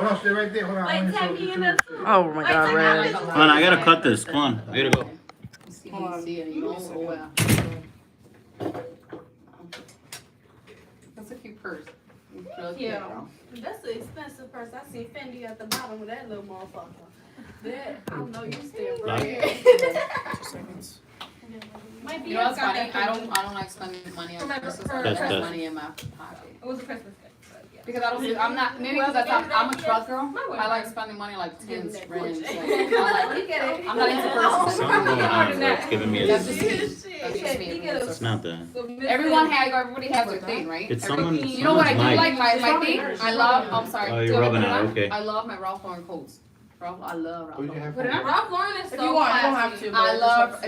Hold on, stay right there. Hold on. Wait, tag me in the. Oh my God, Red. Come on, I gotta cut this. Come on, I gotta go. That's a cute purse. Yeah. That's an expensive purse. I see Fendi at the bottom with that little motherfucker. That, I know you still bread. 2 seconds. Might be You know what's funny? I don't like spending money on Christmas. I That's spend good. money in my pocket. It was a Christmas gift. But yeah. Because I'm not, maybe because I'm a truck girl. I like spending money like Tim's friends. Like, I'm not into purses. Something going on where it's giving me a... That's just me. That's just me. It's not that. Everybody has their thing, right? It's someone. You know what I do someone's like? mic. My thing? I love, I'm sorry. Oh, you're rubbing it out, okay. I love my Ralph Lauren coats. I love Ralph Lauren. Put it on. Ralph Lauren is so If you want, you don't have classy. to. I love, It's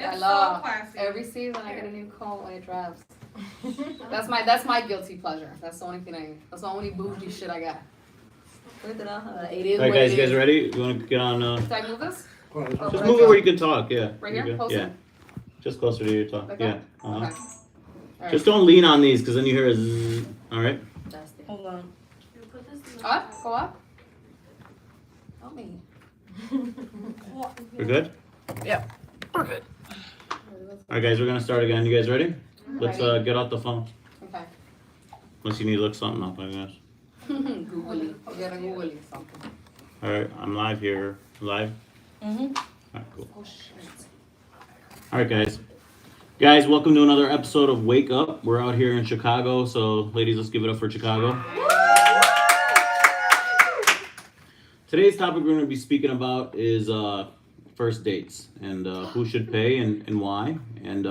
I so love, classy. every season I get a new coat when it drops. That's my guilty pleasure. That's the only bougie shit I got. It is Alright, what guys, it you guys is. ready? You want to get on? Did I move this? Just move it where you can talk. Yeah. Right You're here? good. Closer? Yeah. Just closer to your talk. Like Yeah. that? Okay. Alright. Just don't lean on these, because then you hear a zzz. All right. Hold on. Up? Go up? Help me. We're good. Yep. We're good. All right, guys. We're gonna start again. You guys ready? Let's Ready. get off the phone. Okay. Unless you need to look something up, I guess. Google it. You gotta Google it something. All right. I'm live here. Live. Mm-hmm. All right. Cool. Oh shit. All right, guys. Guys, welcome to another episode of Wake Up. We're out here in Chicago, so ladies, let's give it up for Chicago. Today's topic we're going to be speaking about is first dates and who should pay and why, and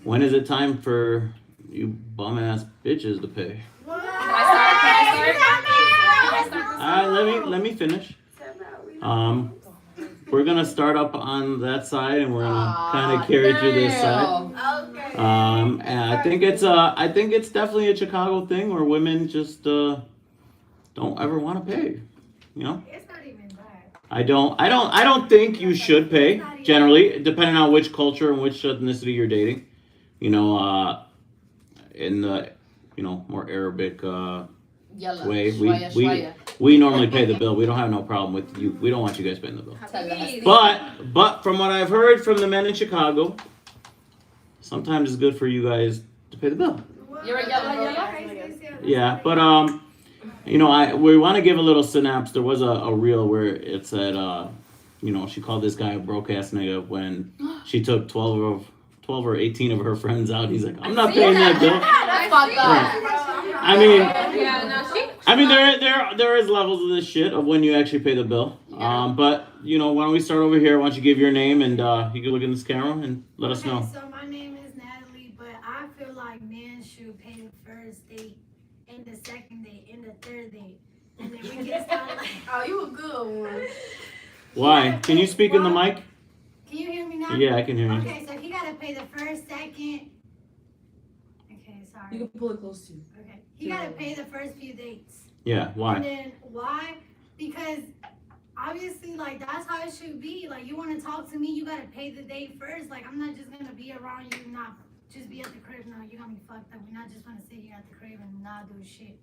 when is it time for you bum-ass bitches to pay. Can I start? All right, let me finish. We're gonna start up on that side, and we're gonna kind of carry through this side. Okay. And I think it's definitely a Chicago thing where women just don't ever want to pay. You know. It's not even bad. I don't think you should pay generally, depending on which culture and which ethnicity you're dating. You know, in the more Arabic way, we normally pay the bill. We don't have no problem with you. We don't want you guys paying the bill. But from what I've heard from the men in Chicago, sometimes it's good for you guys to pay the bill. You're a yellow. Yeah, but we want to give a little synapse. There was a reel where it said, she called this guy a broke ass nigga when she took 12 or 18 of her friends out. He's like, I'm not paying that bill. That's fucked up. I mean, there is levels of this shit of when you actually pay the bill. Yeah. But why don't we start over here? Why don't you give your name and you can look in this camera and let us know. So my name is Natalie, but I feel like men should pay the first date, and the second date, and the third date, and then we can start like. Oh, you a good one. Why? Can you speak in the mic? Can you hear me now? Yeah, I can hear you. Okay, so he gotta pay the first, second. Okay, sorry. You can pull it close to you. Okay, he gotta pay the first few dates. Yeah, And why? then why? Because obviously, like, that's how it should be. Like, you want to talk to me, you gotta pay the date first. Like, I'm not just gonna be around you, not just be at the crib. No, you're gonna be fucked up. We're not just gonna sit here at the crib and not do shit.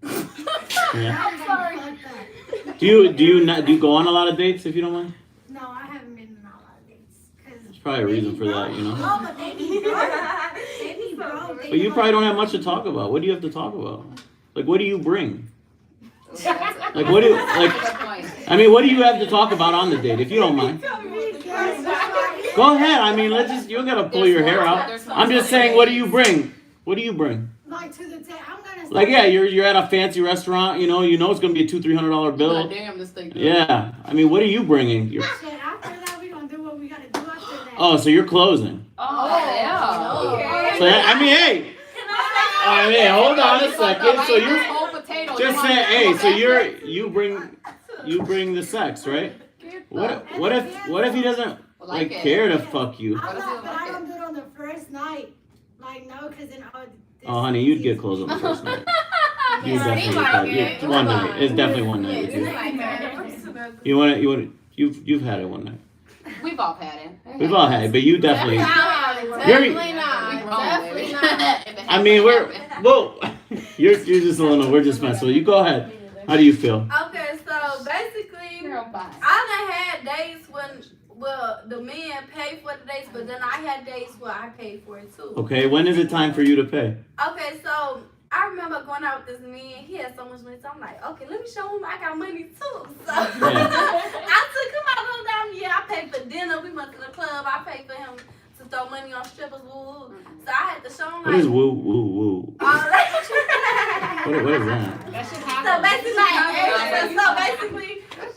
Yeah. I'm sorry. Fucked up. Do you go on a lot of dates if you don't mind? No, I haven't been on a lot of dates. There's probably a reason for that, you know. No, but they be broke. They be broke. But you probably don't have much to talk about. What do you have to talk about? Like, what do you bring? Like, what do you like? I mean, what do you have to talk about on the date, if you don't mind? Go ahead. I mean, you don't gotta pull your hair out. I'm just saying, what do you bring? What do you bring? Like, to the I'm gonna. Like, yeah, you're at a fancy restaurant. You know it's gonna be a $200-300 bill. Damn, this thing. Yeah. I mean, what are you bringing? Shit, after that, we gonna do what we gotta do after that. Oh, so you're closing. Oh, yeah. So I mean, hey. I mean, hold on a second. So you're just saying, hey. So you bring the sex, right? What if he doesn't care to fuck you? I'm not, but I don't do it on the first night. Like, no, because then Oh, honey, you'd get closed on the first night. You definitely one night. It's definitely one night with you. You've had it one night. We've all had it. We've all had it, but you definitely. Definitely not. I mean, you're just a little. We're just messing with you. Go ahead. How do you feel? Okay, so buy. I done had days when, well, the men pay for the dates, but then I had days where I paid for it too. Okay, when is it time for you to pay? Okay, so I remember going out with this man. He had so much money, so I'm like, okay, let me show him I got money too. So I took him out on down. Yeah, I paid for dinner. We went to the club. I paid for him to throw money on strippers. Woo. So I had to show him What like. is woo woo woo? All that. What is that? That should So happen. basically,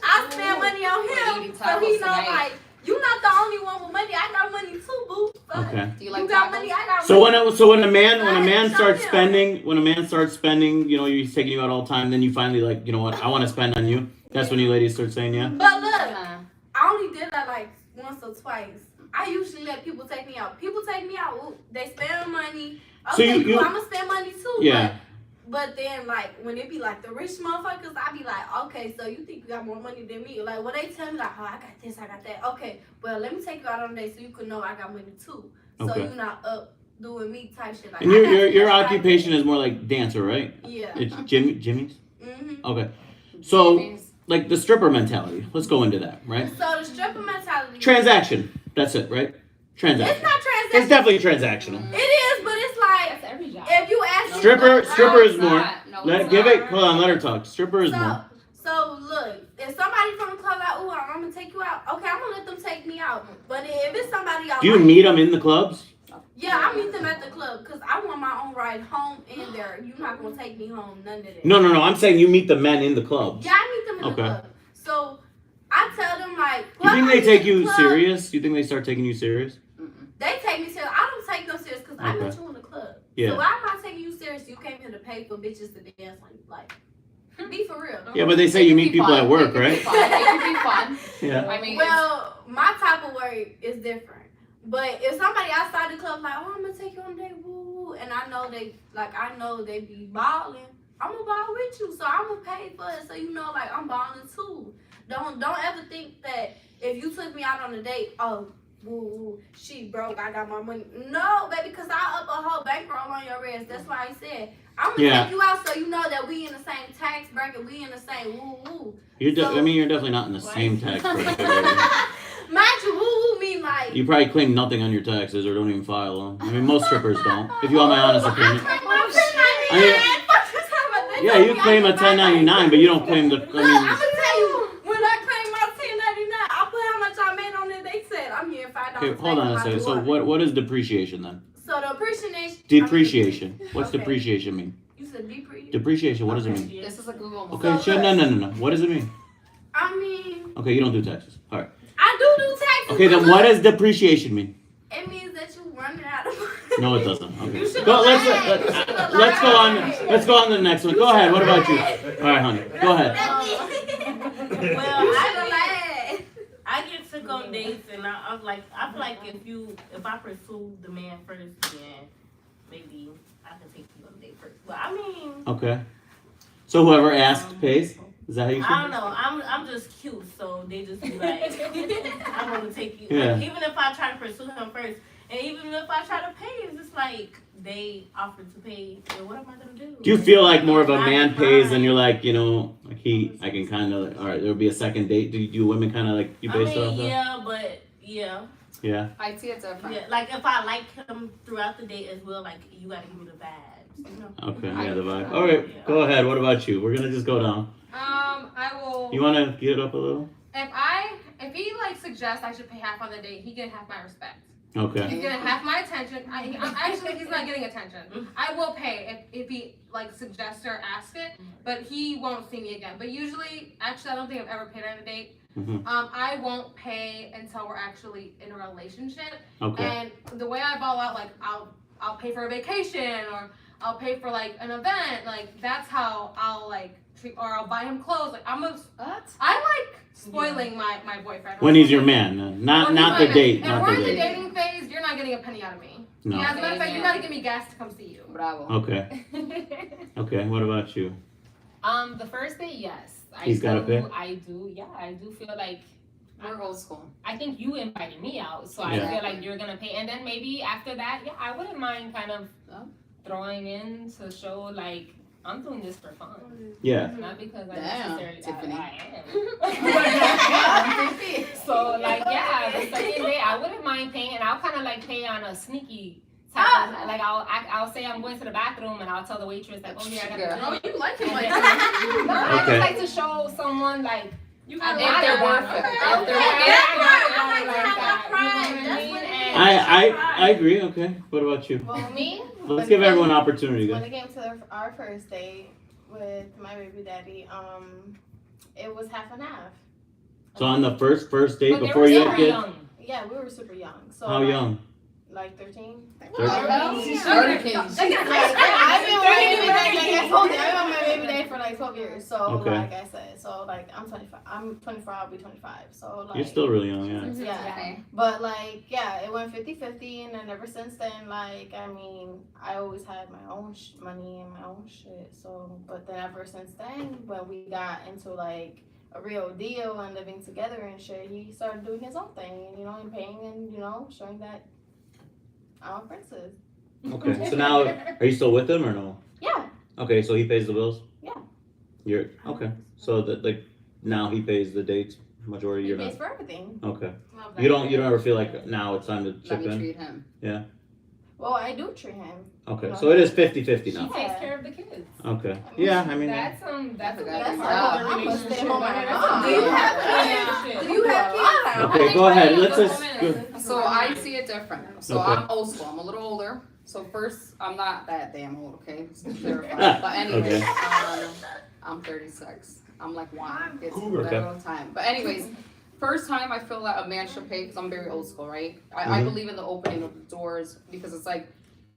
I spend money on him, so he know like you not the only one with money. I got money too, boo. So Okay. Do you like you got tacos? money, I got So money. when a man starts Show him. spending, you know, he's taking you out all the time. Then you finally like, you know what? I want to spend on you. That's when you ladies start saying yeah. But look, Nah. I only did that like once or twice. I usually let people take me out. People take me out, ooh, they spend money. So Okay, you- cool, I'm gonna spend money too. Yeah. But then, like, when it be like the rich motherfuckers, I be like, okay, so you think you got more money than me? Like, when they tell me, like, oh, I got this, I got that. Okay, well, let me take you out on a date so you can know I got money too. So Okay. you not up doing me type shit. Like, And I got your this, occupation is more like dancer, right? Yeah. It's Jimmy's. Mm-hmm. Okay. So Jimmy's. like the stripper mentality. Let's go into that, right? So the stripper mentality. Transaction. That's it, right? It's Transaction. not It's transaction. definitely transactional. It is, but it's like, That's every job. if you ask me. Stripper is it's more. not. No, Let it's give not. it. Hold on. Let her talk. Stripper is more. So look, if somebody from the club like, ooh, I'm gonna take you out. Okay, I'm gonna let them take me out. But if it's somebody else, Do you meet them in the clubs? Yeah, I meet them at the club because I want my own ride home and there. You're not gonna take me home, none of that. No. I'm saying you meet the men in the clubs. Yeah, I meet them in Okay. the club. So I tell them like, You think they I'm take in the you club. serious? You think they start taking you serious? They take me serious. I don't take them serious because I Okay. met you in the club. Yeah. So why am I taking you serious? You came here to pay for bitches to dance on you. Like, be for real. Yeah, but they say you meet people at work, right? It can be fun. Yeah. I mean, Well, my type of work is different. But if somebody outside the club like, oh, I'm gonna take you on a date, woo, woo, and I know they be balling, I'm gonna ball with you, so I'm gonna pay for it, so you know, like I'm balling too. Don't ever think that if you took me out on a date, oh, woo, woo, she broke, I got my money. No, baby, because I up a whole bankroll on your ass. That's why I said I'm gonna Yeah. take you out so you know that we in the same tax bracket, we in the same woo woo. You're definitely not in the same tax bracket. baby. Mind you, woo woo mean like. You probably claim nothing on your taxes or don't even file them. I mean, most strippers don't. If you want my honest opinion. Yeah, you claim a 1099, but you don't claim the. Look, I'm gonna tell you, when I claim my 1099, I put how much I made on it. They said I'm getting $5. Okay, hold on a second. So what is depreciation then? So the appreciation. Depreciation. What's Okay. depreciation mean? You said depreciation. Depreciation. What does it mean? this is a Google. Okay, sure. No. What does it mean? I mean, Okay, you don't do taxes. All right. I do taxes. Okay, but then what does depreciation mean? It means that you running out of money. No, it doesn't. Okay. You should Go, have let's lied. You should have let's go on. lied. Let's go on to the next one. Go ahead. What about you? All right, honey. Go ahead. Well, You I should have lied. I get to go on dates, and I feel like if I pursue the man first, then maybe I can take you on a date first. But I mean, Okay. So whoever asked pays. Is that how you I feel? don't know. I'm just cute, so they just be like, I want to take you. Yeah. Like, even if I try to pursue him first, and even if I try to pay, it's just like they offered to pay. Then what am I gonna do? Do you feel like more of a man pays and you're like, you know, like I can kind of, all right, there'll be a second date. Do women kind of like you I based mean, off that? yeah, but yeah. Yeah. I see it different. Yeah, like if I like him throughout the day as well, like you gotta give me the vibes, you know? Okay, yeah, the vibe. All right, go ahead. What about you? We're gonna just go down. I will. You want to get up a little? If he like suggests I should pay half on the date, he can have my respect. Okay. He's gonna have my attention. Actually, he's not getting attention. I will pay if he like suggests or asks it, but he won't see me again. But usually, actually, I don't think I've ever paid on a date. Mhm. I won't pay until we're actually in a relationship. Okay. And the way I ball out, like I'll pay for a vacation or I'll pay for like an event. Like that's how I'll like treat, or I'll buy him clothes. Like What? I like spoiling my boyfriend. When he's your man, not When not he's the my date, man. not If the we're in the date. dating phase, you're not getting a penny out of me. No. Yeah, as a matter of fact, you gotta give me gas to come see you. Bravo. Okay. Okay. What about you? The first date, yes. He's gotta pay? I do, yeah. I do feel like We're old school. I think you invited me out, so Yeah. I feel like you're gonna pay. And then maybe after that, yeah, I wouldn't mind kind of Oh. throwing in to show like I'm doing this for fun. Yeah. Not because I Damn, necessarily Tiffany. I am. So like yeah, the second day I wouldn't mind paying, and I'll kind of like pay on a sneaky type of, like I'll say I'm going to the bathroom and I'll tell the waitress like, oh yeah, I got Oh, you like him and like then- that. No, I Okay. just like to show someone like You I got If got they're it, worth I it. got If it. they're Yeah, worth I got it, I like like that. to have You know pride. what I That's mean? what it And- I agree. Okay. What about you? Well, me, Let's give everyone an opportunity, when guys. it came to our first date with my baby daddy, it was half and half. So on the first date But they before were you super had kids, young. Yeah, we were super young. So how like, young? Like 13. Hurricanes. I've been with my baby daddy, like I told you, I've been with my baby daddy for like 12 years. So Okay. like I said, so like I'm 25. I'm 24. I'll be 25. So like You're still really young, yeah. yeah. But like yeah, it went 50-50, and then ever since then, like I mean, I always had my own money and my own shit. So but then ever since then, when we got into like a real deal and living together and shit, he started doing his own thing, and and paying, and showing that I'm a princess. Okay. So now, are you still with him or no? Yeah. Okay. So he pays the bills. Yeah. You're okay. So that like now he pays the dates majority. He You're pays not. for everything. Okay. Love You don't ever feel like now it's time to Let chip me in. treat him. Well, I do treat him. Okay. So it is 50-50 She now. takes care of the kids. Okay. Yeah. I mean. That's a That's big a part of the I'm a relationship. stay-at-home mom. Do you have Yeah. kids? Do you have kids? Okay. Go ahead. Let's just. So I see it different. So Okay. I'm old school. I'm a little older. So first, I'm not that damn old, okay? Just to clarify. But anyways, Okay. I'm 36. I'm like wine. It's Cougar. better all the time. But anyways, first time I feel that a man should pay because I'm very old school, right? I Mhm. believe in the opening of the doors because it's like,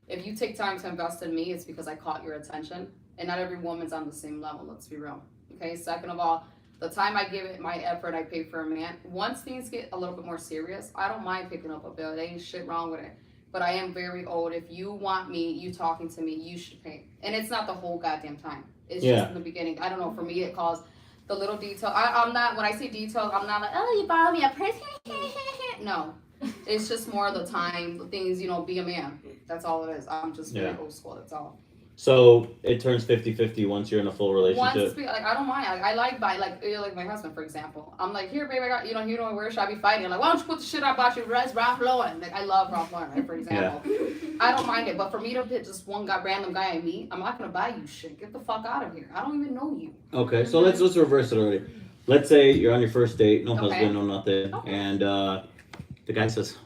if you take time to invest in me, it's because I caught your attention. And not every woman's on the same level, let's be real. Okay, second of all, the time I give it, my effort, I pay for a man. Once things get a little bit more serious, I don't mind picking up a bill. There ain't shit wrong with it. But I am very old. If you want me, you talking to me, you should pay. And it's not the whole goddamn time. It's Yeah. just in the beginning. I don't know, for me it calls the little detail. I'm not, when I say details, I'm not like, oh, you bought me a purse. No. It's just more of the time, the things, be a man. That's all it is. I'm just very Yeah. old school, that's all. So it turns 50-50 once you're in a full relationship. Once, I don't mind. I like my husband, for example. I'm like, here, babe, I got, where should I be fighting? I'm like, why don't you put the shit I bought you, Ralph Lauren? Like, I love Ralph Lauren, right, for example. I don't mind it, but for me to hit just one random guy I meet, I'm not gonna buy you shit. Get the fuck out of here. I don't even know you. Okay. So let's reverse it already. Let's say you're on your first date, no Okay. husband, no nothing, Okay. and the guy says,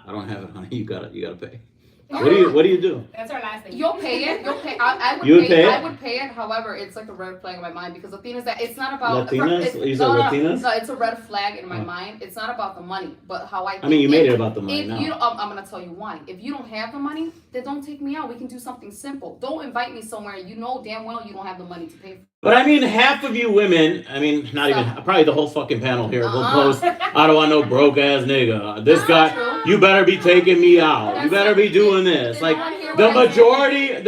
"I don't have it, honey. You gotta pay." What do you do? That's our last thing. You'll pay it. You'll pay. I would You would pay, pay it? I would pay it. However, it's like a red flag in my mind because the thing is that it's not about Latinas? it's- You said no, Latinas? No, it's a red flag in my Oh. mind. It's not about the money, but how I. I mean, you think made if- it about the money If now. you, I'm gonna tell you why. If you don't have the money, then don't take me out. We can do something simple. Don't invite me somewhere you know damn well you don't have the money to pay for. But I mean, half of you women, I mean, not even, probably the whole fucking panel here will post, I don't want no broke ass nigga. This guy, you better be taking me out. You better be doing this. Like, the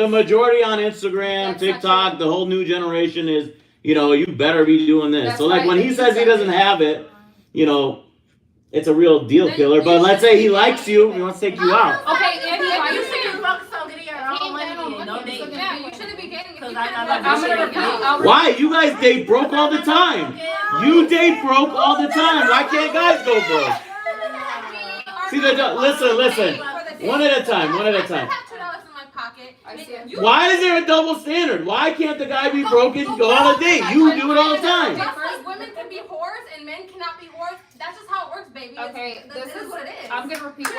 majority on Instagram, That's not TikTok, true. the whole new generation is, you better be doing this. That's So like right, when and he you says he said doesn't it. have it, it's a real deal Then killer. you But let's should say he be likes getting you, it. he wants to take you out. Okay, if You you should focus on getting your own money and no date. Yeah, you shouldn't be getting. Cause You I can't got have my that I'm gonna shit. repeat. I'll Why? You guys date broke all the time. You date broke all the time. Why can't guys go broke? See, listen. One at a time. I have $2 in my pocket. I see it. Why is there a double standard? Why can't the guy be broke and go on a date? You do it all the time. Just like women can be whores and men cannot be whores. That's just how it works, baby. Okay, It this is what it is. I'm gonna repeat what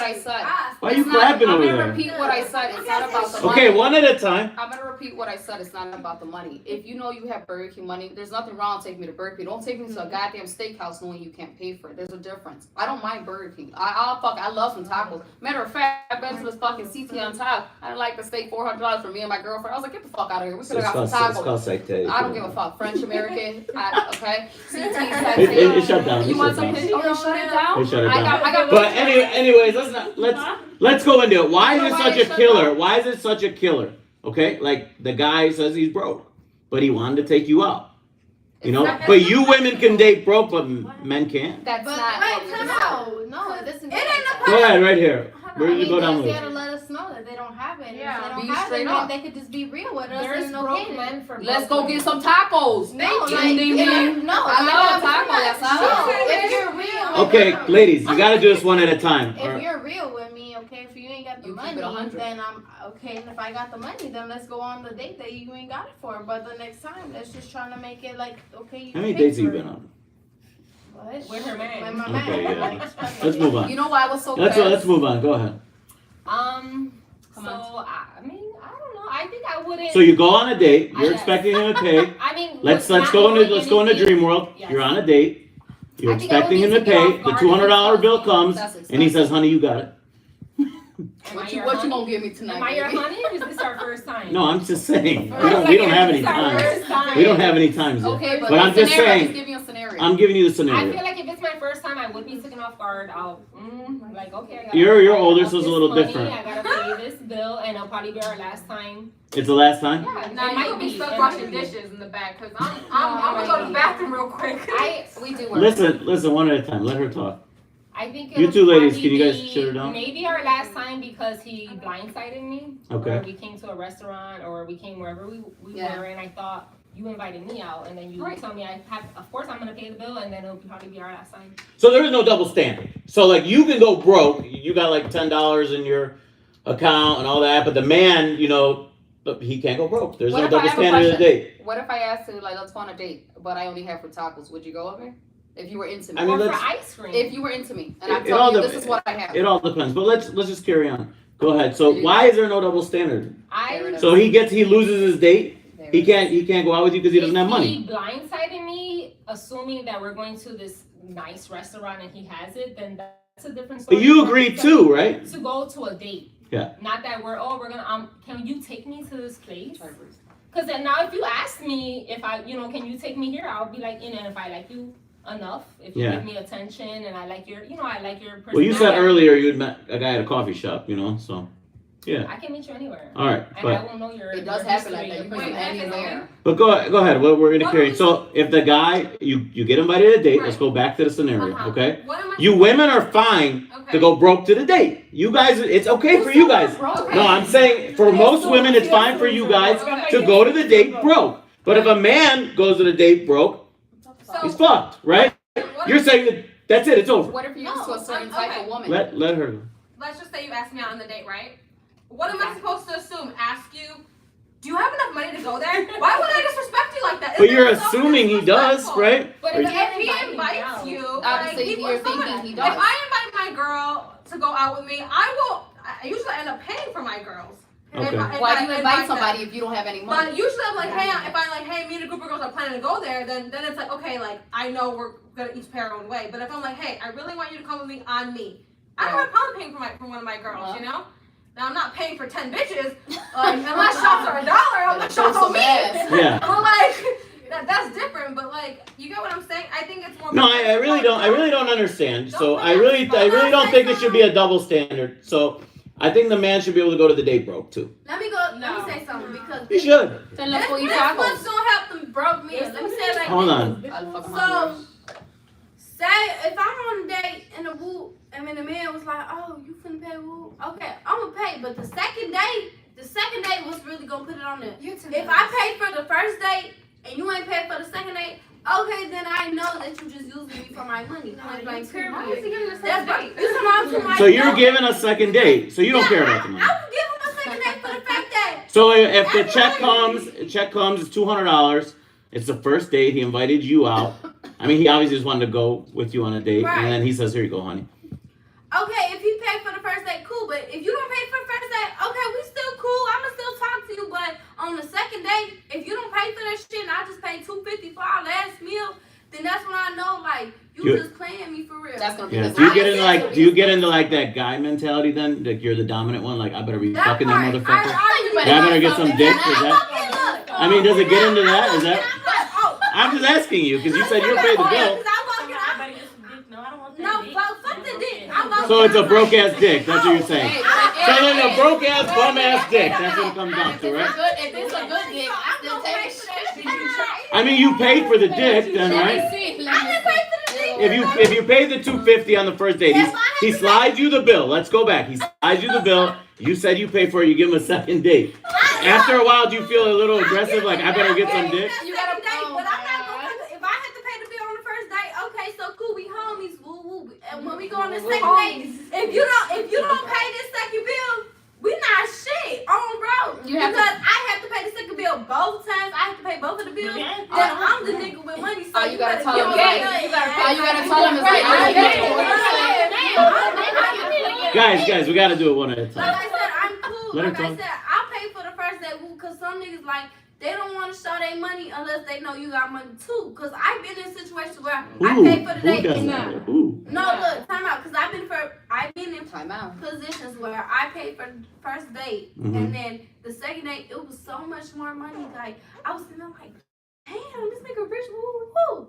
I said. Why are you It's not- clapping over I'm gonna there? repeat what I said. It's not about the money. Okay, one at a time. I'm gonna repeat what I said. It's not about the money. If you know you have Burger King money, there's nothing wrong with taking me to Burger King. Don't take me to a goddamn steakhouse knowing you can't pay for it. There's a difference. I don't mind Burger King. I love some tacos. Matter of fact, I've been to this fucking CT on top. I didn't like the steak $400 for me and my girlfriend. I was like, get the fuck out of here. We could have got some tacos. Psych I don't give a fuck. French American. Okay. CT It shut down. You It want shut some? down. Oh, they shut it down. They shut it I down. got. But anyways, let's go into it. Why is it such a killer? Why is it such a killer? Okay, like the guy says he's broke, but he wanted to take you out. But you women can date broke, but men can't. That's But not. wait, what we time said. out. No, it doesn't. It ain't Go ahead, right here. Hold Where did you go down the They list? gotta let us know that they don't have it. And Yeah. if they Be don't have it, straight then up. they could just be real with us. There's and broke okay. men for Let's broke go get women. some tacos. No, like, Ding, ding, ding. no. I love a taco. That's not No, it. if you're real. Okay, ladies, you gotta do this one at a time. If Alright. you're real with me, okay, if you ain't got the You keep money, it 100. then I'm okay. And if I got the money, then let's go on the date that you ain't got it for. But the next time, let's just trying to make it like, okay, you How many pay dates have you for been it. on? What? With her man. With my Okay, man. yeah. Like, Let's move on. You know why I was so Let's fast? move on. Go ahead. Come Come so on. I mean, I don't know. I think I wouldn't. So you go on a date. You're Yes. expecting him to pay. I mean, Let's not go into knowing anything- dream world. Yes. You're on a date. You're I think I would expecting be him to taken pay. off The guard $200 bill because comes, That's and he expensive. says, "Honey, you got it." Am I What your you honey? gonna give me tonight, Am I your baby? honey, or is this our first time? No, I'm just saying. Or We is don't like, have is any this our times. first time? We don't have any times yet. Okay, But I'm just scenario, saying- Just give me a scenario. I'm giving you the I scenario. feel like if it's my first time, I would be taken off guard. I'll, like, okay, I gotta You're pay older, off so it's a this little money, different. I gotta pay this bill, and it'll probably be our last time. It's the last time. Yeah, Now it you might will be stuck It washing might be. dishes in the back because I'm gonna go to the bathroom real quick. We do work. Listen, one at a time. Let her talk. I think You it'll two ladies, probably can you guys be shut her down? Maybe our last time because he blindsided me. Okay. Or we came to a restaurant, or we came wherever we Yeah. were, and I thought you invited me out, and then you Right. tell me I have. Of course, I'm gonna pay the bill, and then it'll probably be our last time. So there is no double standard. So like you can go broke. You got like $10 in your account and all that, but the man, he can't go broke. There's What no if I double have a standard in a question? date. What if I asked you, like, let's go on a date, but I only have for tacos? Would you go over? If you were into me. I mean, or for let's- ice cream. If you were into me, and It- I'm it all telling you, dep- this is what I have. It all depends. But let's just carry on. Go ahead. So why is there no double standard? So he loses his date. There He it can't is. go out with you because he doesn't have If money. he blindsided me, assuming that we're going to this nice restaurant and he has it, then that's a different story. But you agreed too, right? To go to a date. Yeah. Not that we're gonna can you take me to this place? Sorry, Bruce. Because then now if you ask me if I can you take me here, I'll be like, and if I like you enough, if you Yeah. give me attention and I like your personality. Well, you said earlier you'd met a guy at a coffee shop, so yeah. I can meet you anywhere. All right, And but I will know your It does your happen like history, that. You your can Wait, end personality. there. but go ahead. We're gonna carry. So if the guy you get invited to a date, let's Right. go back to the scenario, Uh-huh. okay? What am I? You women are fine Okay. to go broke to the date. You guys, it's okay for you guys. Okay. No, I'm saying for most women, it's fine for you guys to go to the date broke. But if a man goes to the date broke, So, he's fucked, right? what You're if- saying that that's it. It's over. What if you're used to a certain okay. type of woman? Let her go. let's just say you asked me out on the date, right? What am I supposed to assume? Ask you, do you have enough money to go there? Why would I disrespect you like that? But you're Isn't that so assuming he does, disrespectful? right? But Or- if If he inviting me invites out. you, Obviously, he you're wants thinking someone. he If does. I invite my girl to go out with me, I usually end up paying for my girls. Okay. Why do you invite them. somebody if you don't have any money? But usually I'm like, hey, me and a group of girls are planning to go there, then it's like, okay, like, I know we're gonna each pay our own way. But if I'm like, hey, I really want you to come with me on me, I don't have a problem paying for one of my girls, you know? Now I'm not paying for 10 bitches, unless shots are $1, I'm like, shots on me. Yeah. But like, that's different, but like, you get what I'm saying? I think it's more. No, I really don't understand. So I really don't think it should be a double standard. So I think the man should be able to go to the date broke too. Let me say something because He should. Then let's go eat this tacos. what's gonna help them broke men. Let me say it like Hold this. on. I'll fuck my So, horse. say if I'm on a date and the man was like, "Oh, you finna pay woo?" Okay, I'm gonna pay. But the second date was really gonna put it on there. If I paid for the first date and you ain't paid for the second date, okay, then I know that you just using me for my money. Point blank, period. Why is he getting a That's second what date? you talking about. So you're giving a second date. So you don't care about the money. I would give him a second date for the first date. So if the check comes, it's $200. It's the first date. He invited you out. I mean, he obviously just wanted to go with you on a date, Right. and then he says, "Here you go, honey." Okay, if he paid for the first date, cool. But if you don't pay for the first date, okay, we still cool. I'ma still talk to you. But on the second date, if you don't pay for that shit, and I just paid $250 for our last meal, then that's when I know like you You- just playing me for real. That's gonna be Yeah. his Do you last get into like that guy mentality then? Like you're the dominant one. Like I better be fucking that part, motherfucker. I Yeah, I better get some dick. Is that? Okay, look. I mean, does it get into that? Is that? I'm like, oh. I'm just asking you because you said you'll pay the bill. No, I don't want that No, dick. fuck the dick. I'm walking So it's a out. broke ass dick. That's what you're saying. Hey, So then a broke ass bum ass dick. That's what it comes down to, right? If it's a good dick, I still take it. I mean, you paid for the dick, then, Let right? me see. I didn't pay for the dick. If you paid the $250 on the first date, If I He slides you the bill. Let's go back. He slides you the bill. You said you pay for it. You give him a second date. After a while, do you feel a little aggressive? Like, I better get some dick? You gotta pay, but I'm not gonna. If I have to pay the bill on the first date, okay, so cool. We homies, woo woo. And when we go on the second date, if you don't pay this second bill, we not shit on bro. Because I have to pay the second bill both times. I have to pay both of the bills. Then I'm the nigga with money. So you gotta tell him. You gotta tell him is like, Guys, we gotta do it one at a time. Like I said, I'm cool. Let her Like I talk. said, I'll pay for the first date because some niggas like they don't want to show their money unless they know you got money too. Cause I've been in situations where I pay for the Who date. does and that? Who? No, look, time out. Cause I've been in time out. positions where I paid for the first date and then the second date it was so much more money. Like I was sitting there like, damn, this nigga rich, woo woo.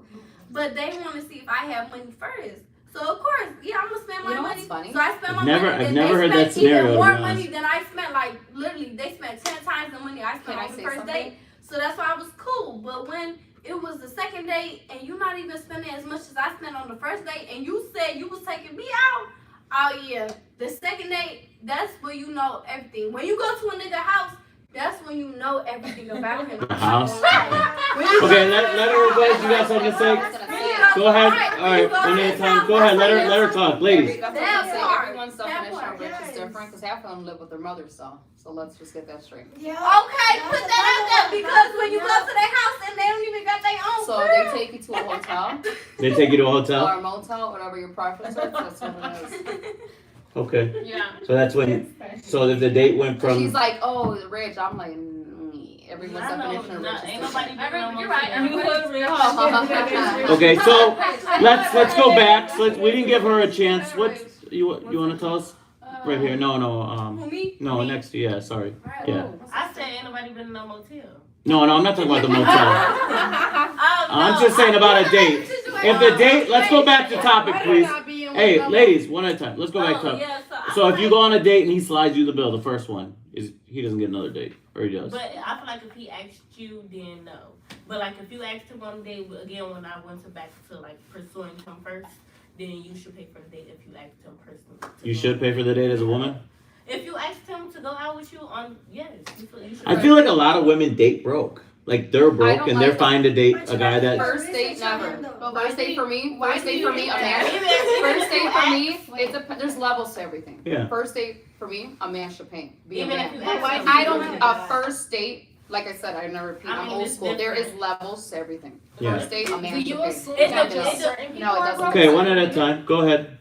But they want to see if I have money first. So of course, yeah, I'm gonna spend my money. Funny? So I spend my I've money. never heard that Even scenario, more to be money honest. than I spent. Like literally, they spent 10 times the money I spent on the first date. So that's why I was cool. But when it was the second date and you're not even spending as much as I spent on the first date, and you said you was taking me out, oh yeah, the second date, that's where you know everything. When you go to a nigga house, that's when you know everything about him. The house? Okay, Okay, let her go. You got something to say? Go ahead. All right, one at a time. Go ahead. Let her talk, ladies. That's what I'm saying. part. Everyone's That definition part, of rich yes. is different because half of them live with their mothers, so let's just get that straight. Yeah. Okay, put that out there because when you go to their house and they don't even got their own So crib. they take you to a hotel They take you to a hotel? or a motel, whatever your preference is. That's what it is. Okay. Yeah. So that's when, so if the date went So she's from, like, oh, rich. I'm like, everyone's I know, definition of rich is ain't different. nobody doing no You're more right. shit. Everybody's okay, so let's go back. So we didn't give her a chance. What, you want to tell us? Right here. No, Who, me? no, next to, yeah, sorry. Yeah. I said ain't nobody been in no motel. No, I'm not talking about the motel. Oh, I'm just saying about a date. If the date, let's go back to topic, please. Hey, ladies, one at a time. Let's go back to topic. Yeah, So if you go on a date and he slides you the bill, the first one, he doesn't get another date, or he does? But I feel like if he asked you, then no. But like if you asked him on a date, again, when I went back to like pursuing him first, then you should pay for the date if you asked him personally. You should pay for the date as a woman? If you asked him to go out with you on, yes, you should. I feel like a lot of women date broke. Like they're broke don't and they're like fine to date a guy that. First date, never. First date for me, why first do date you for me, do a that? man. First date for me, there's levels to everything. Yeah. First date for me, a man should pay. Be a Even man. if you ask why him. do you I don't. do A that? first date, like I said, I never repeat. I I'm mean, old it's school. There is different. levels to everything. Yeah. First date, a man Do should you pay. assume It that depends. certain people No, it are doesn't. Okay, one at a time. Go ahead.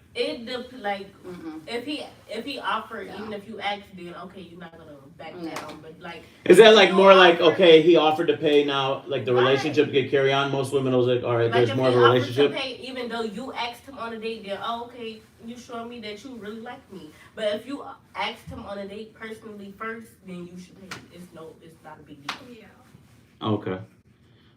Like Mm-mm. if he offered, No. even if you asked, then okay, you're not gonna back No. down. But like Is that like more like, okay, he offered to pay now, like the relationship get carry on? Most women will like, all right, there's if more of he a offered relationship. to pay, even though you asked him on a date, then okay, you showing me that you really like me. But if you asked him on a date personally first, then you should pay. It's not a big deal. Yeah. Okay.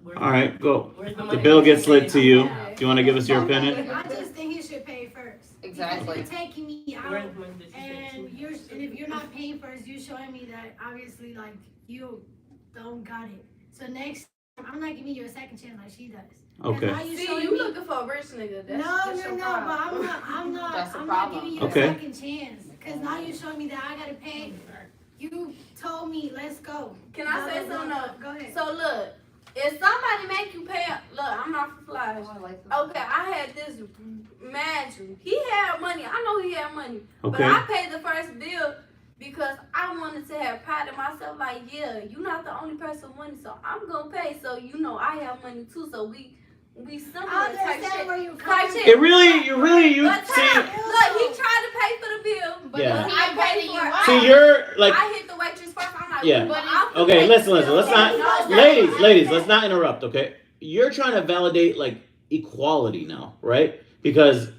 Where's All right, go. where's The money? bill gets slid to you. Do you want to give us your opinion? I just think he should pay first. Exactly. Because you're taking me out, Where's the money that you said and you- if you're not paying first, you're showing me that obviously like you don't got it. So next time, I'm not giving you a second chance like she does. 'Cause Okay. now you See, showing you me- looking for a rich nigga. That's No, your but problem. I'm not That's the I'm problem. not giving you Okay. a second chance. Cause now you're showing me that I gotta pay. You told me let's go. Can I say something? Go ahead. So look, if somebody make you pay, look, I'm not for flash. Oh, I like that. Okay, I had this imagine. He had money. I know he had money. But Okay. I paid the first bill because I wanted to have pride in myself. Like, yeah, you're not the only person with money, so I'm gonna pay. So you know I have money too. So we similar I type understand shit. where you're Type coming shit. from. It really, you But see, look, he tried to pay for the bill. But Yeah. if he I paid invited for you it. out, see, you're like, I hit the waitress first. I'm like, Yeah. but I'm okay, paying listen, the bill. let's not, No, ladies, let's not interrupt, okay? You're trying to validate like equality now, right? Because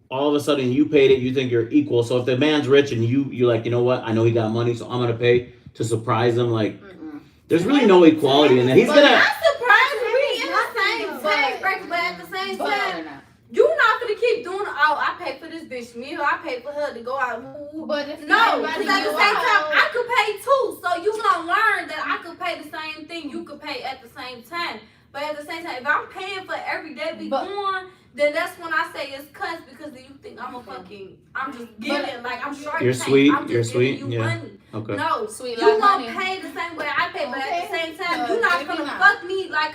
all of a sudden you paid it, you think you're equal. So if the man's rich and you're like, you know what? I know he got money, so I'm gonna pay to surprise him. Like, Mm-mm. there's really no equality in that. He's gonna. I'm surprised we in the same tax bracket, but at the same But time, they're not. you not gonna keep doing. Oh, I paid for this bitch meal. I paid for her to go out. But if No, everybody because at the you same time, out- I could pay too. So you gonna learn that I could pay the same thing you could pay at the same time. But at the same time, if I'm paying for every day we But- going, then that's when I say it's cuss because then you think I'm just giving, like I'm short. You're take. sweet, I'm just you're giving sweet, you yeah. money. Okay. No, Sweet you like won't honey. pay the same way I pay, but at the same time, Okay. you're not Maybe gonna not. fuck me like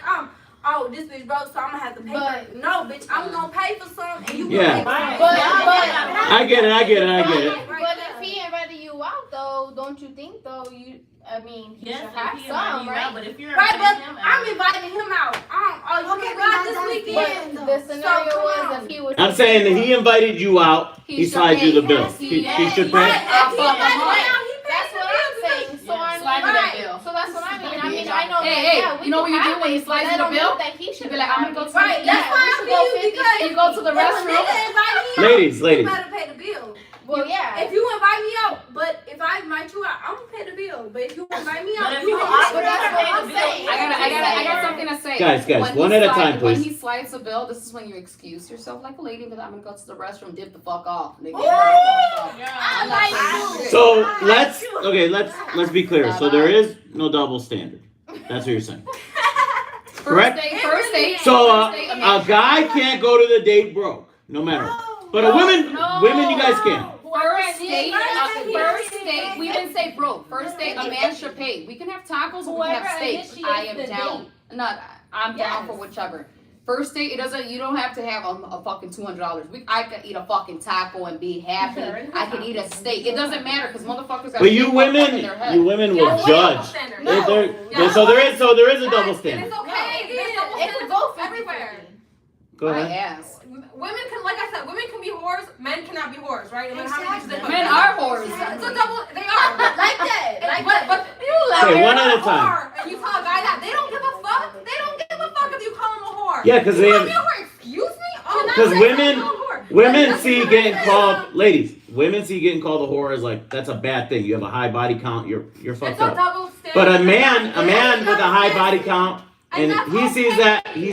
oh, this bitch broke, so I'm gonna have to pay But- for it. No, bitch, I'm gonna pay for some, and you Yeah. gonna pay for But- some. I get it. But if he invited you out, though, don't you think, though, he Yes, should if have he some, invited you out, right? but if you're Right, but inviting him I'm out, inviting him out. You Okay, got but this that's weekend. different. But the scenario come was on. if he was. I'm saying that he invited you out. He should slides you pay. the bill. Yes, He should Right, pay. if he I'll invited fuck me him out, he pays That's the what bill I'm saying. So Yeah. I Slide me that bill. So that's what I mean. I mean, Yeah. I know that. Hey, Yeah, we you know can what you have do when it, you slice but that the don't bill? mean that he should You be like, I'm gonna go to Right, that's why I feel you because You go to the if a restroom. nigga invite me out, Ladies, you ladies. better pay the bill. Well, yeah. If you invite me out, but if I invite you out, I'm gonna pay the bill. But if you invite me out, But if you you gonna offer pay to the pay bill. the bill, I got something to say. Guys, When one he at a slide- time, When please. he slides the bill, this is when you excuse yourself like a lady, but I'm gonna go to the restroom, dip the fuck off. Nigga. I like you. So let's be clear. So there is no double standard. That's what you're saying. Correct? First date. So first date, a guy can't go to the date broke, no matter. But women, you guys can. First date, we didn't say broke. First date, a man should pay. We can have tacos or we can have steaks. I am down. I'm down for whichever. First date, you don't have to have a fucking $200. I can eat a fucking taco and be happy. I can eat a steak. It doesn't matter because motherfuckers got But you shit fucked up in women, their head. you women will judge. No. So there is a double And standard. it's okay. There's double It could standards go everywhere. Go My ahead. ass. Women can, like I said, women can be whores. Men cannot be whores, right? No matter how many bitches they fuck. Men are whores. It's a double. They are. Like that. But you Okay, one at a a time. whore, and you tell a guy that they don't give a fuck. They don't give a fuck if you call them a whore. Yeah, because they You call me have a whore? Excuse me? Oh, because that's women not a whore. women That's see not getting a called whore. ladies. Women see getting called a whore as like that's a bad thing. You have a high body count. You're It's fucked a up. double standard. But a man with a high body count, and that's he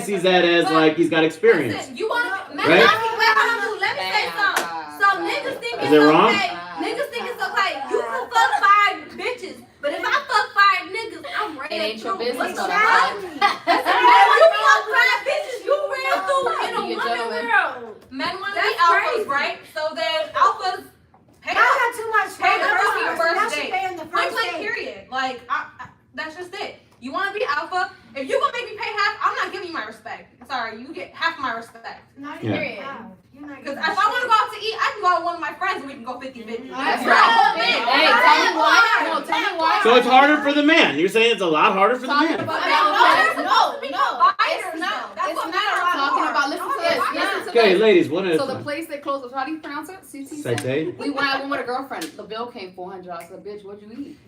sees that as like he's got experience. Listen, you want men Right? Let me say something. So niggas think Is it's it wrong? okay. Niggas think it's okay. You can fuck 5 bitches, but if I fuck 5 niggas, I'm ran It ain't your through. business, What's motherfucker. that? When you fuck 5 bitches, you ran through in a You woman gentleman. world. Men want to be That's alphas, crazy. right? So then alphas pay Y'all got too much Pay the fun. first Y'all first should date. pay on the Point first blank date. period. Like that's just it. You want to be alpha? If you gonna make me pay half, I'm not giving you my respect. Sorry, you get half my respect. Not Yeah. even half. You're not Because getting if I want to shit. go out to eat, I can go out with one of my friends and we can go 50-50. That's No, right. man. Hey, tell me why. No, tell me why. So it's harder for the man. You're saying it's a lot harder for the Talking man. about No, It's That's not. what It's men are not. talking about. Listen to this. Listen to Okay, this. ladies, one at a So the time. place they closed. How do you pronounce it? CT. Satay? We went with a girlfriend. The bill came $400. I said, "Bitch, what'd you eat?"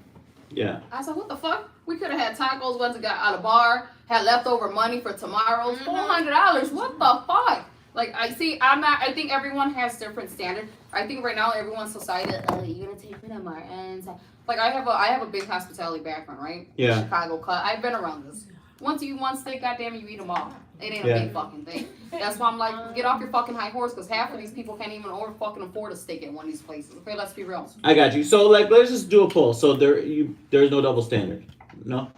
Yeah. I said, "What the fuck? We could have had tacos. Went to got out of bar. Had leftover money for tomorrow's. $400. What the fuck?" Like I see, I think everyone has different standard. I think right now everyone's society. Oh, you're gonna take me to my ends. Like I have a big hospitality background, right? Yeah. Chicago cut. I've been around this. Once you eat one steak, goddamn, you eat them all. It ain't Yeah. a big fucking thing. That's why I'm like, get off your fucking high horse, because half of these people can't even fucking afford a steak at one of these places. Okay, let's be real. I got you. So like let's just do a poll. So there's no double standard. No?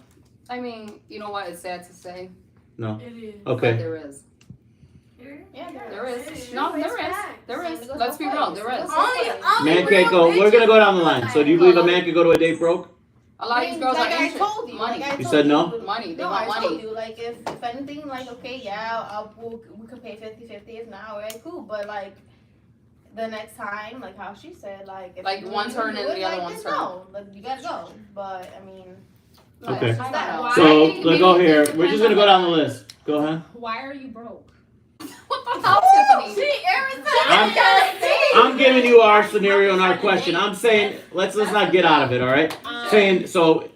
I mean, you know what? It's sad to say, No. It is. but Okay. there is. Yeah, There is. No, there is. There is. Let's be real. There is. Only Man can't go. We're gonna go down the line. So do you believe a man could go to a date broke? A lot of these girls like are I anxious. told you, Money. like I You told said no? Money. They No, want I told money. you, like, if anything, like, okay, yeah, we could pay 50-50 if not, alright, cool, but, like, the next time, like how she said, like, if Like, you one really turn do and it, the other like, one's then turn. no, like, you gotta go, but, I mean, Like, Okay. I don't know. Why? So let's go Maybe here. it We're just depends gonna go on down the the- list. Go ahead. Why are you broke? What the hell, Tiffany? She irritated. I'm giving you our scenario and our question. I'm saying let's not get out of it, all right? Saying so,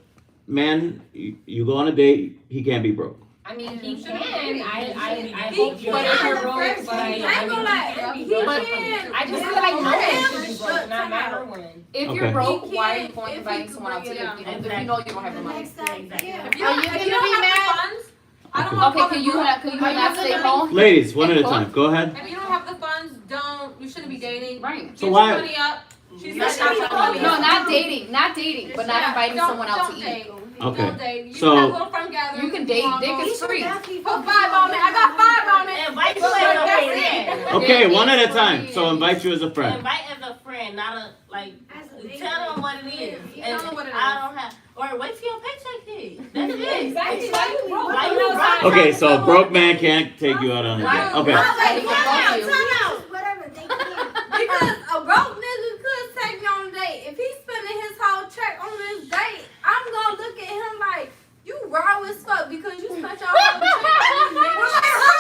man, you go on a date, he can't be broke. I mean, he can. I He hope you're can. not But broke, if but I ain't gonna lie, he he can. can. I just feel like no man should be broke, no matter when. If Okay. you're broke, He why are you can, going if inviting he someone out to can eat? bring If it you out. know you don't have the money. Next time, yeah. If you Are don't, you if gonna you don't be have mad? the funds, I don't want Okay, can you not stay home? Ladies, one at a time. Go ahead. If you don't have the funds, you shouldn't be dating. Right. Get So your why- money up. She's You not should be talking No, not dating, but not inviting Don't- someone out to don't eat. date. Okay. Don't date. You So- can have little friend gatherings You can if date. wanna Dick go. is free. Put 5 on it. I got 5 on it. Invite Look, yourself that's over it. there. Okay, Date one at a is for time. me So is- invite you as a friend. Invite as a friend, not a like. As a date. Tell them what it is. Tell And them what it I is. don't have, or wait till your paycheck hit. That's it. Exactly. Why you broke? Why you know broke? Okay, so broke man can't take you out on a date. Okay. Wait, time out. Whatever, they can. Because a broke nigga could take me on a date. If he's spending his whole check on this date, I'm gonna look at him like, you raw as fuck because you spent your whole check on this nigga.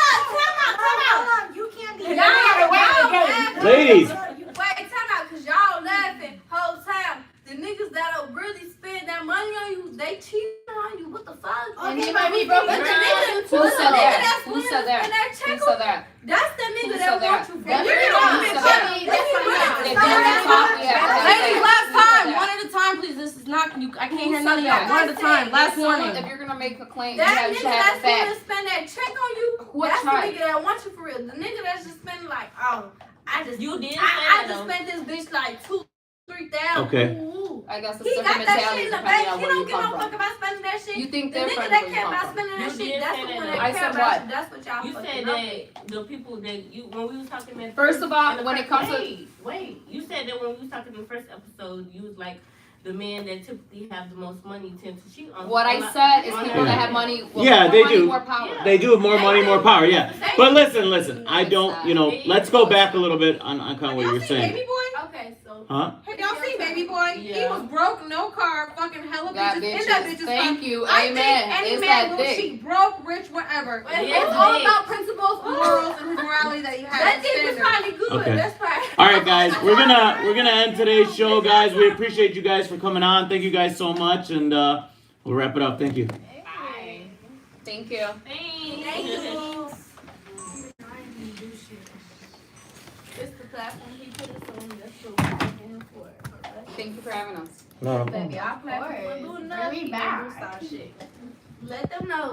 Hold on, you can't be. Ladies. Wait, time out, cause y'all laughing whole time. The niggas that'll really spend that money on you, they cheating on you. What the fuck? And he might be broke. But the nigga, Who said that? Who willing said to that? spend that Who check said on, that? that's the nigga Who that said wants that? you. That's If you right. don't Who even said talk, that? if you really If you're gonna talk, we have to have Ladies, that. last Who said time. that? One at a time, please. This is not. I can't hear Who none of said y'all. that? One at a time. Last warning. If you're gonna make a claim, that you nigga should have that's the willing to facts. spend that check on you, What that's tribe? the nigga that wants you for real. The nigga that's just spending like, oh, You did say I that just though. spent this bitch like $2,000-$3,000. Okay. Ooh. I guess it's He got different that mentalities shit in the depending bank. on He where you don't give no come fuck from. about spending that shit. You think The nigga different that where you care come about from. spending that You shit, did that's say the that one though. that I care said about what? you. That's what y'all You fucking said up. that the people that you when we was talking that First of all, in the when it first- comes to wait, you said that when we was talking in the first episode, you was like the men that typically have the most money tend to cheat on. what on I said is on people their that have man. money, well, Yeah, more they money, do. more power. Yeah. They do have more money, more power, yeah. But listen, I No, don't, it's you know, not. let's go back a little bit on kind of what Y'all you're see saying. Baby Boy? Okay, so. Huh? Hey, y'all see Baby Boy? He Yeah. was broke, no car, fucking hella Got bitches. In that bitches. bitches. Thank you. I Amen. think any It's man that will dick. cheat, broke, rich, whatever. Yeah. It's all about principles. Morals and his morality that you have. That dick was probably good. Okay. That's probably. All right, guys, we're gonna end today's show, guys. We appreciate you guys for coming on. Thank you guys so much, and we'll wrap it up. Thank you. Bye. Thank you. Thank you. It's the platform he put us on. That's what we're looking for. Thank you for having us. No. Baby, our platform course. will do Bring enough. me You back. can do some shit. Let them know.